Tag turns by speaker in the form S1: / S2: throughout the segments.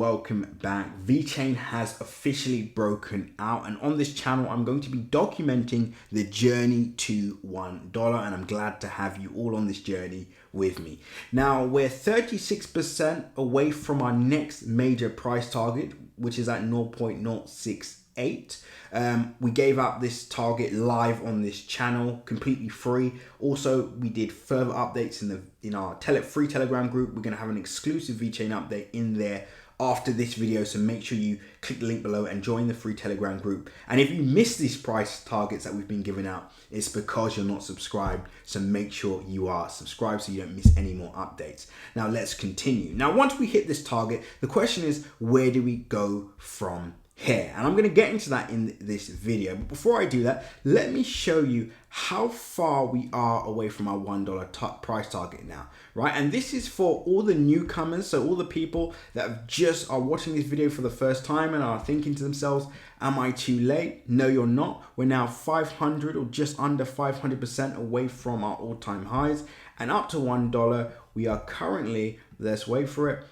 S1: Welcome back. Vchain has officially broken out, and on this channel I'm going to be documenting the journey to $1, and I'm glad to have you all on this journey with me. Now we're 36% away from our next major price target, which is at 0.068. We gave out this target live on this channel, completely free. Also, we did further updates in our free Telegram group. We're going to have an exclusive Vchain update in there after this video, so make sure you click the link below and join the free Telegram group. And if you miss these price targets that we've been giving out, it's because you're not subscribed, so make sure you are subscribed so you don't miss any more updates. Now let's continue. Now once we hit this target, the question is, where do we go from here? And I'm going to get into that in this video, but before I do that, let me show you how far we are away from our $1 price target now, right? And this is for all the newcomers, so all the people that have just are watching this video for the first time and are thinking to themselves, am I too late? No, you're not. We're now 500 or just under 500% away from our all-time highs, and up to $1 we are currently, let's wait for it,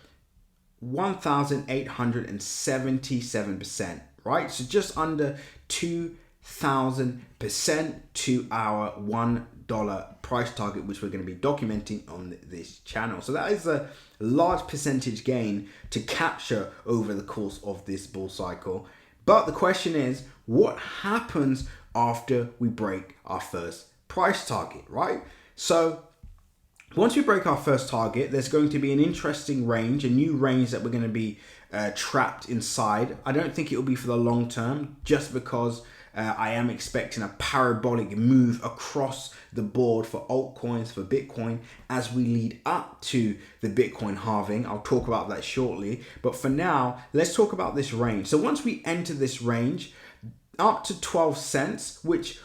S1: 1,877%, right? So just under 2,000% to our $1 price target, which we're going to be documenting on this channel. So that is a large percentage gain to capture over the course of this bull cycle. But the question is, what happens after we break our first price target, right? So once we break our first target, there's going to be an interesting range, a new range that we're going to be trapped inside. I don't think it will be for the long term, just because I am expecting a parabolic move across the board for altcoins, for Bitcoin, as we lead up to the Bitcoin halving. I'll talk about that shortly. But for now, let's talk about this range. So once we enter this range, up to 12 cents, which,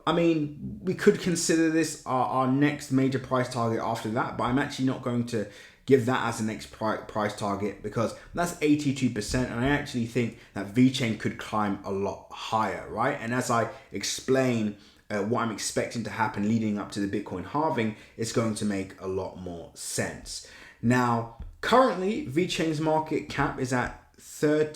S1: I mean, we could consider this our next major price target after that, but I'm actually not going to give that as the next price target because that's 82%, and I actually think that Vchain could climb a lot higher, right? And as I explain what I'm expecting to happen leading up to the Bitcoin halving, it's going to make a lot more sense. Now, currently, Vchain's market cap is at about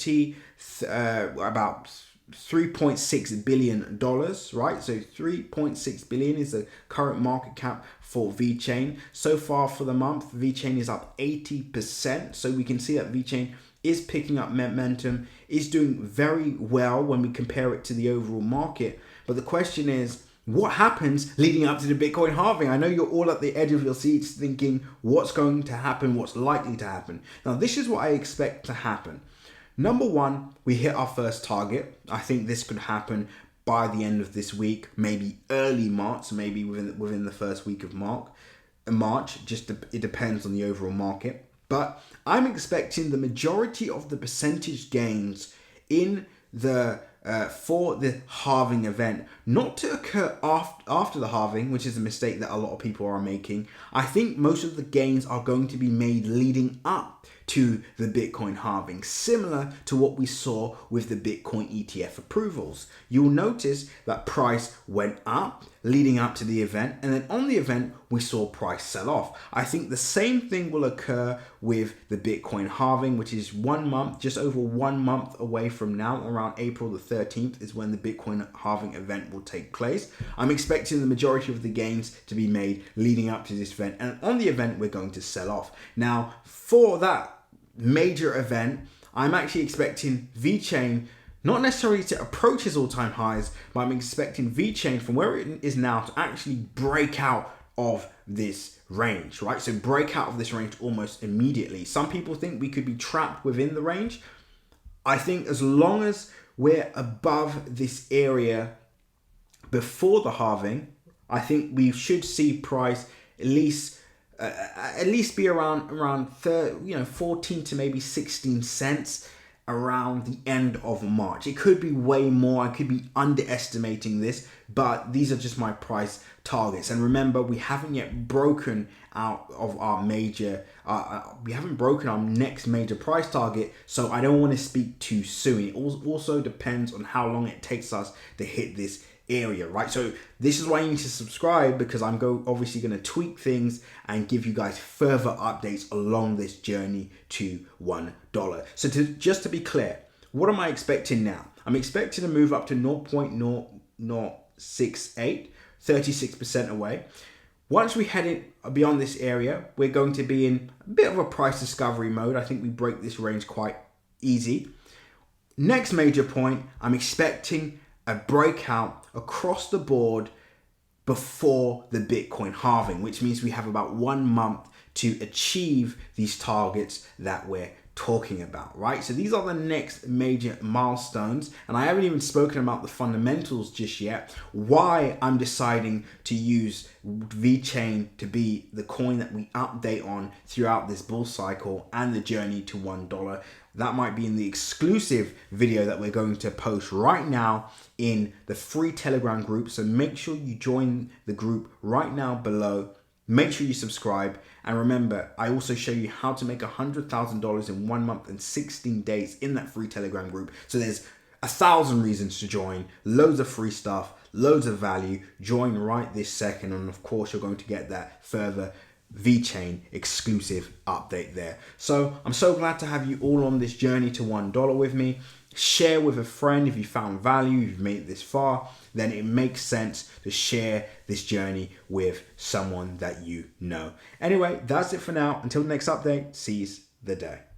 S1: $3.6 billion, right? So 3.6 billion is the current market cap for Vchain. So far for the month, Vchain is up 80%. So we can see that Vchain is picking up momentum, is doing very well when we compare it to the overall market. But the question is, what happens leading up to the Bitcoin halving? I know you're all at the edge of your seats thinking, what's going to happen? What's likely to happen? Now, this is what I expect to happen. Number one, we hit our first target. I think this could happen by the end of this week, maybe early March, maybe within the first week of March. It depends on the overall market. But I'm expecting the majority of the percentage gains in the for the halving event not to occur after the halving, which is a mistake that a lot of people are making. I think most of the gains are going to be made leading up to the Bitcoin halving, similar to what we saw with the Bitcoin ETF approvals. You'll notice that price went up leading up to the event, and then on the event we saw price sell off. I think the same thing will occur with the Bitcoin halving, which is 1 month, just over 1 month away from now. Around April the 13th is when the Bitcoin halving event will take place. I'm expecting the majority of the gains to be made leading up to this event, and on the event we're going to sell off. Now, for that major event, I'm actually expecting Vchain not necessarily to approach his all-time highs, but I'm expecting Vchain from where it is now to actually break out of this range, right? So break out of this range almost immediately. Some people think we could be trapped within the range. I think as long as we're above this area before the halving, I think we should see price at least be around 14 to maybe 16 cents around the end of March. It could be way more. I could be underestimating this, but these are just my price targets. And remember, we haven't yet broken out of our major, we haven't broken our next major price target, so I don't want to speak too soon. It also depends on how long it takes us to hit this area, right? So this is why you need to subscribe, because I'm obviously going to tweak things and give you guys further updates along this journey to $1. So just to be clear, what am I expecting now? I'm expecting to move up to 0.0068, 36% away. Once we head in beyond this area, we're going to be in a bit of a price discovery mode. I think we break this range quite easy. Next major point, I'm expecting a breakout across the board before the Bitcoin halving, which means we have about 1 month to achieve these targets that we're talking about, right? So these are the next major milestones, and I haven't even spoken about the fundamentals just yet, why I'm deciding to use Vchain to be the coin that we update on throughout this bull cycle and the journey to $1. That might be in the exclusive video that we're going to post right now in the free Telegram group. So make sure you join the group right now below. Make sure you subscribe. And remember, I also show you how to make $100,000 in 1 month and 16 days in that free Telegram group. So there's 1,000 reasons to join, loads of free stuff, loads of value. Join right this second. And of course, you're going to get that further Vchain exclusive update there. So I'm so glad to have you all on this journey to $1 with me. Share with a friend if you found value, you've made it this far, then it makes sense to share this journey with someone that you know. Anyway, that's it for now. Until the next update, seize the day.